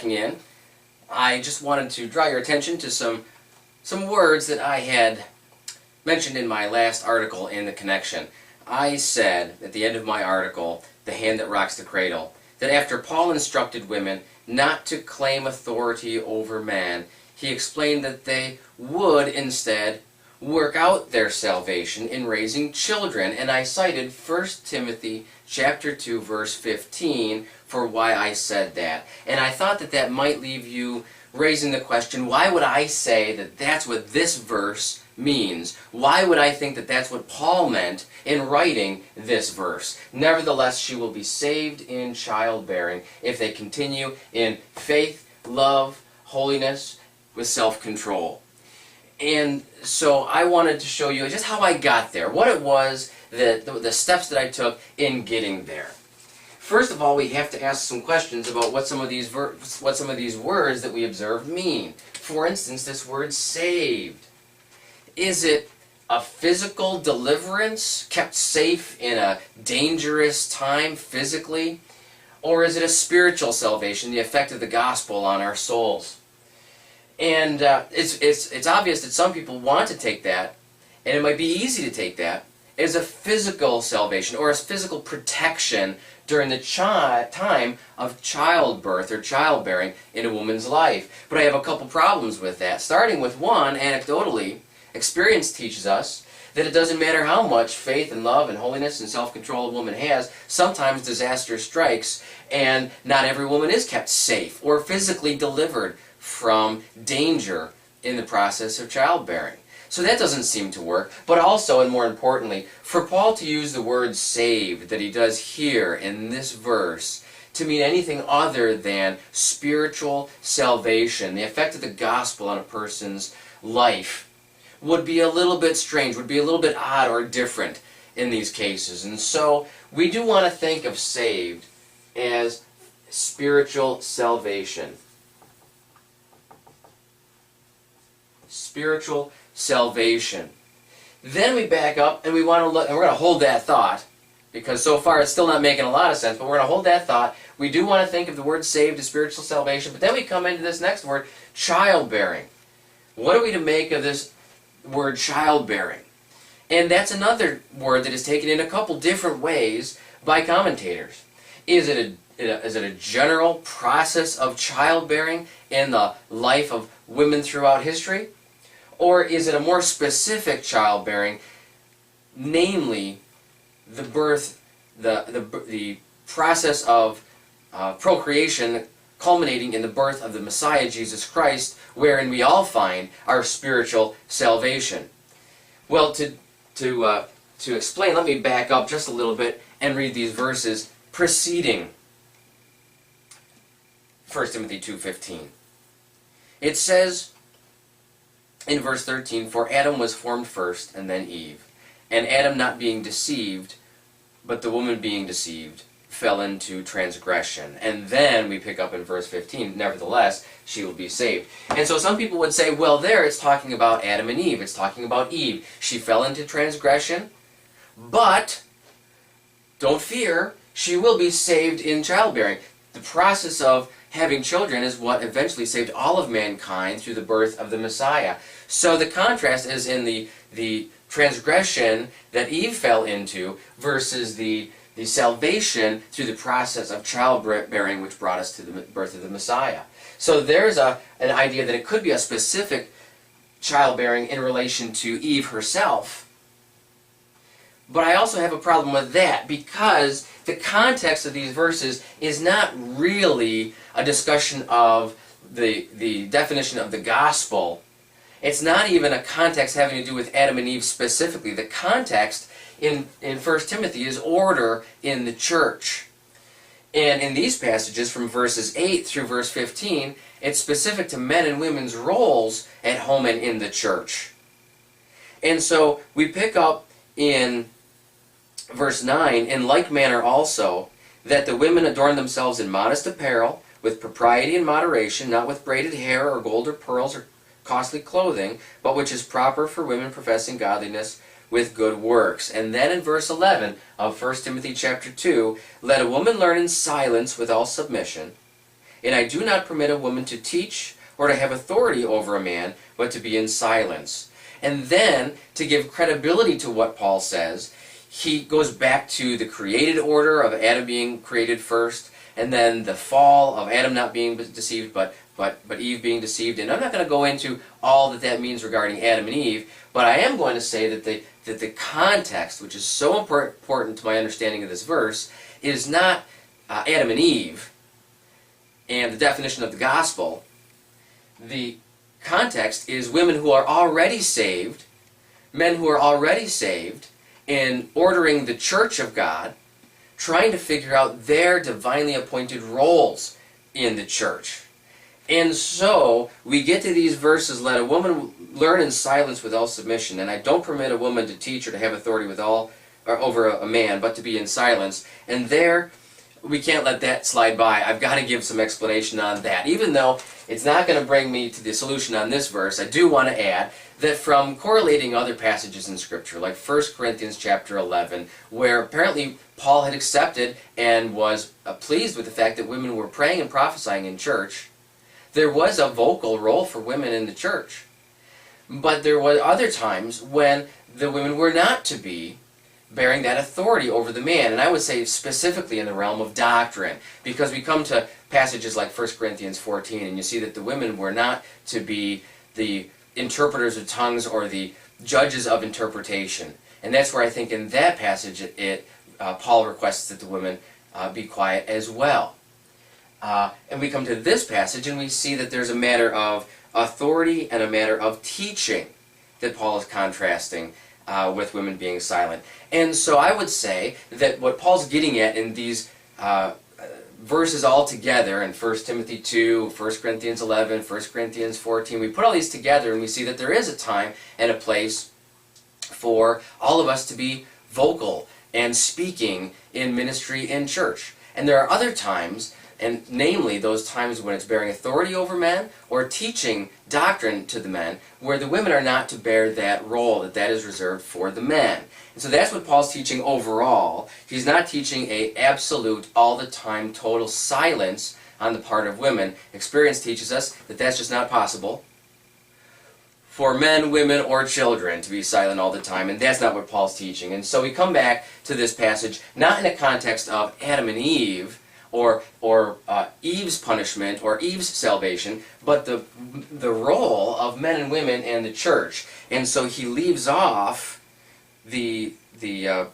checking in, I just wanted to draw your attention to some words that I had mentioned in my last article in the connection. I said at the end of my article, The Hand That Rocks the Cradle, that after Paul instructed women not to claim authority over man, he explained that they would instead work out their salvation in raising children. And I cited 1 Timothy chapter 2 verse 15 for why I said that. And I thought that that might leave you raising the question, why would I say that that's what this verse means? Why would I think that that's what Paul meant in writing this verse? Nevertheless, she will be saved in childbearing if they continue in faith, love, holiness, with self-control. And so I wanted to show you just how I got there, what it was, the steps that I took in getting there. First of all, we have to ask some questions about what some of these words that we observed mean. For instance, this word saved. Is it a physical deliverance, kept safe in a dangerous time physically? Or is it a spiritual salvation, the effect of the gospel on our souls? And it's obvious that some people want to take that, and it might be easy to take that, as a physical salvation or a physical protection during the time of childbirth or childbearing in a woman's life. But I have a couple problems with that. Starting with one, anecdotally, experience teaches us that it doesn't matter how much faith and love and holiness and self-control a woman has, sometimes disaster strikes and not every woman is kept safe or physically delivered from danger in the process of childbearing. So that doesn't seem to work. But also, and more importantly, for Paul to use the word saved that he does here in this verse to mean anything other than spiritual salvation, the effect of the gospel on a person's life, would be a little bit strange, would be a little bit odd or different in these cases. And so we do want to think of saved as spiritual salvation. Spiritual salvation. Then we back up and we want to look, and we're going to hold that thought, because so far it's still not making a lot of sense, but we're going to hold that thought. We do want to think of the word saved as spiritual salvation, but then we come into this next word, childbearing. What are we to make of this word childbearing? And that's another word that is taken in a couple different ways by commentators. Is it a general process of childbearing in the life of women throughout history? Or is it a more specific childbearing, namely the birth, the process of procreation culminating in the birth of the Messiah, Jesus Christ, wherein we all find our spiritual salvation? Well, to explain, let me back up just a little bit and read these verses preceding 1 Timothy 2:15. It says in verse 13, "For Adam was formed first, and then Eve. And Adam not being deceived, but the woman being deceived, fell into transgression." And then we pick up in verse 15, "Nevertheless, she will be saved." And so some people would say, well, there it's talking about Adam and Eve. It's talking about Eve. She fell into transgression, but don't fear, she will be saved in childbearing. The process of having children is what eventually saved all of mankind through the birth of the Messiah. So the contrast is in the transgression that Eve fell into versus the salvation through the process of childbearing which brought us to the birth of the Messiah. So there's an idea that it could be a specific childbearing in relation to Eve herself. But I also have a problem with that because the context of these verses is not really a discussion of the definition of the gospel. It's not even a context having to do with Adam and Eve specifically. The context in 1 Timothy is order in the church. And in these passages from verses 8 through verse 15, it's specific to men and women's roles at home and in the church. And so we pick up in verse 9, "In like manner also, that the women adorn themselves in modest apparel, with propriety and moderation, not with braided hair or gold or pearls or costly clothing, but which is proper for women professing godliness with good works." And then in verse 11 of 1 Timothy chapter 2, "Let a woman learn in silence with all submission. And I do not permit a woman to teach or to have authority over a man, but to be in silence. And then, to give credibility to what Paul says, he goes back to the created order of Adam being created first, and then the fall of Adam not being deceived, but Eve being deceived. And I'm not going to go into all that means regarding Adam and Eve, but I am going to say that the context, which is so important to my understanding of this verse, is not Adam and Eve and the definition of the gospel. The context is women who are already saved, men who are already saved, in ordering the church of God, trying to figure out their divinely appointed roles in the church. And so, we get to these verses, let a woman learn in silence with all submission, and I don't permit a woman to teach or to have authority with all, or over a man, but to be in silence. And there, we can't let that slide by. I've got to give some explanation on that. Even though it's not going to bring me to the solution on this verse, I do want to add that from correlating other passages in Scripture, like 1 Corinthians chapter 11, where apparently Paul had accepted and was pleased with the fact that women were praying and prophesying in church, there was a vocal role for women in the church. But there were other times when the women were not to be bearing that authority over the man. And I would say specifically in the realm of doctrine, because we come to passages like 1 Corinthians 14, and you see that the women were not to be the interpreters of tongues or the judges of interpretation. And that's where I think in that passage Paul requests that the women be quiet as well. And we come to this passage and we see that there's a matter of authority and a matter of teaching that Paul is contrasting with women being silent. And so I would say that what Paul's getting at in these verses all together, in 1 Timothy 2, 1 Corinthians 11, 1 Corinthians 14, we put all these together and we see that there is a time and a place for all of us to be vocal and speaking in ministry in church. And there are other times, and namely those times when it's bearing authority over men or teaching doctrine to the men, where the women are not to bear that role, that is reserved for the men. And so that's what Paul's teaching overall. He's not teaching a absolute, all-the-time, total silence on the part of women. Experience teaches us that that's just not possible for men, women, or children to be silent all the time, and that's not what Paul's teaching. And so we come back to this passage, not in a context of Adam and Eve, or Eve's punishment, or Eve's salvation, but the role of men and women in the church. And so he leaves off the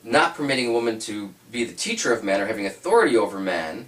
not permitting a woman to be the teacher of men or having authority over men,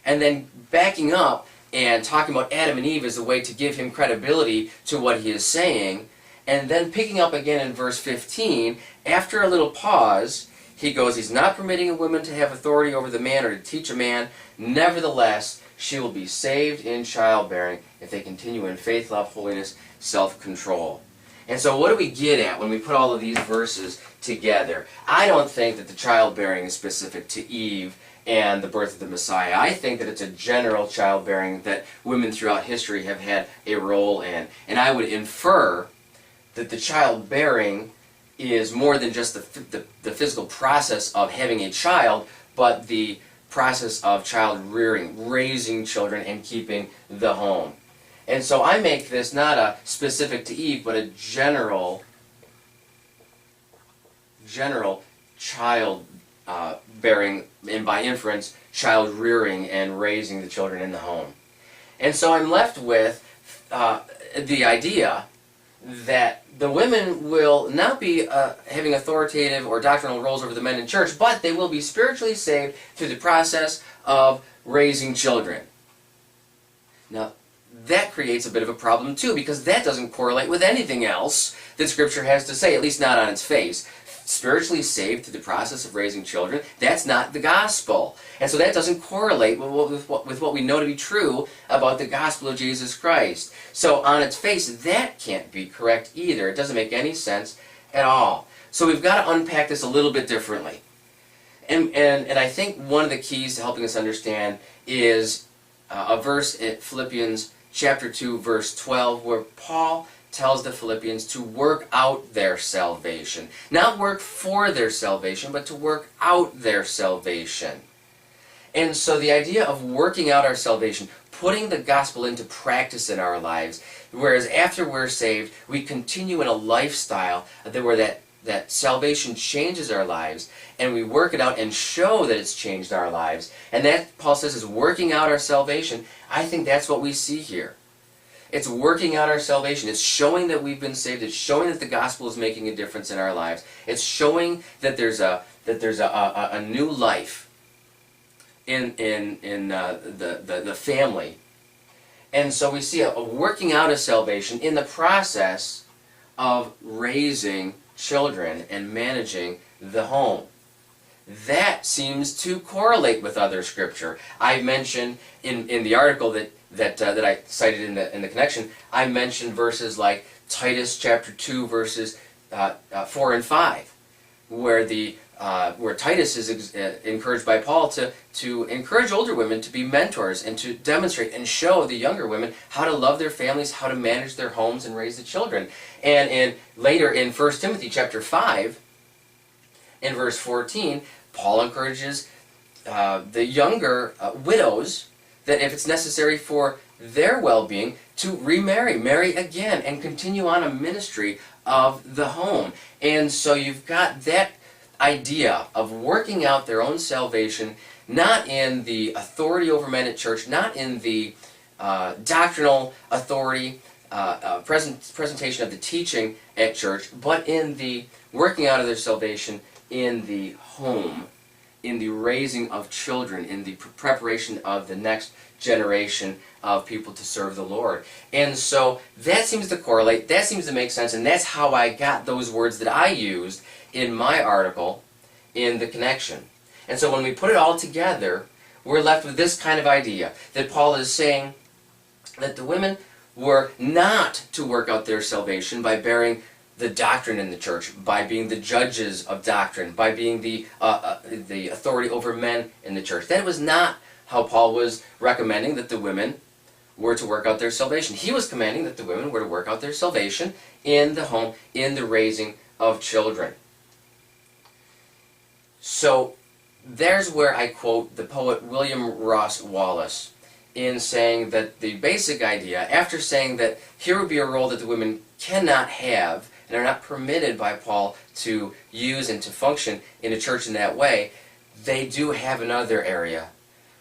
and then backing up and talking about Adam and Eve as a way to give him credibility to what he is saying, and then picking up again in verse 15, after a little pause, he goes, he's not permitting a woman to have authority over the man or to teach a man. Nevertheless, she will be saved in childbearing if they continue in faith, love, holiness, self-control. And so what do we get at when we put all of these verses together? I don't think that the childbearing is specific to Eve and the birth of the Messiah. I think that it's a general childbearing that women throughout history have had a role in. And I would infer that the childbearing is more than just the physical process of having a child, but the process of child rearing, raising children, and keeping the home. And so I make this not a specific to Eve, but a general child bearing, and by inference, child rearing and raising the children in the home. And so I'm left with the idea that the women will not be having authoritative or doctrinal roles over the men in church, but they will be spiritually saved through the process of raising children. Now, that creates a bit of a problem too, because that doesn't correlate with anything else that Scripture has to say, at least not on its face. Spiritually saved through the process of raising children, that's not the gospel. And so that doesn't correlate with what we know to be true about the gospel of Jesus Christ. So on its face, that can't be correct either. It doesn't make any sense at all. So we've got to unpack this a little bit differently. And I think one of the keys to helping us understand is a verse in Philippians chapter 2, verse 12, where Paul tells the Philippians to work out their salvation. Not work for their salvation, but to work out their salvation. And so the idea of working out our salvation, putting the gospel into practice in our lives, whereas after we're saved, we continue in a lifestyle where that salvation changes our lives, and we work it out and show that it's changed our lives. And that, Paul says, is working out our salvation. I think that's what we see here. It's working out our salvation. It's showing that we've been saved. It's showing that the gospel is making a difference in our lives. It's showing that there's a new life in the family. And so we see a working out of salvation in the process of raising children and managing the home. That seems to correlate with other scripture. I mentioned in the article that I cited in the connection, I mentioned verses like Titus chapter 2 verses 4 and 5, where Titus is encouraged by Paul to encourage older women to be mentors and to demonstrate and show the younger women how to love their families, how to manage their homes and raise the children. And later in 1 Timothy chapter 5, in verse 14, Paul encourages the younger widows that if it's necessary for their well-being to marry again, and continue on a ministry of the home. And so you've got that idea of working out their own salvation, not in the authority over men at church, not in the doctrinal authority, presentation of the teaching at church, but in the working out of their salvation in the home, in the raising of children, in the preparation of the next generation of people to serve the Lord. And so that seems to correlate, that seems to make sense, and that's how I got those words that I used in my article in the connection. And so when we put it all together, we're left with this kind of idea, that Paul is saying that the women were not to work out their salvation by bearing the doctrine in the church, by being the judges of doctrine, by being the authority over men in the church. That was not how Paul was recommending that the women were to work out their salvation. He was commanding that the women were to work out their salvation in the home, in the raising of children. So there's where I quote the poet William Ross Wallace in saying that the basic idea, after saying that here would be a role that the women cannot have and are not permitted by Paul to use and to function in a church in that way, they do have another area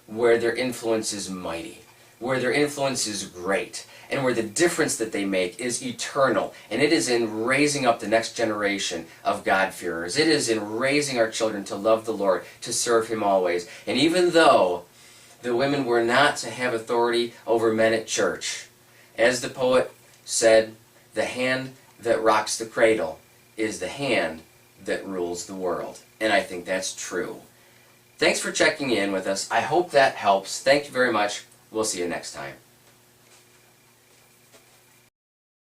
where their influence is mighty, where their influence is great, and where the difference that they make is eternal. And it is in raising up the next generation of God-fearers. It is in raising our children to love the Lord, to serve Him always. And even though the women were not to have authority over men at church, as the poet said, the hand that rocks the cradle is the hand that rules the world. And I think that's true. Thanks for checking in with us. I hope that helps. Thank you very much. We'll see you next time.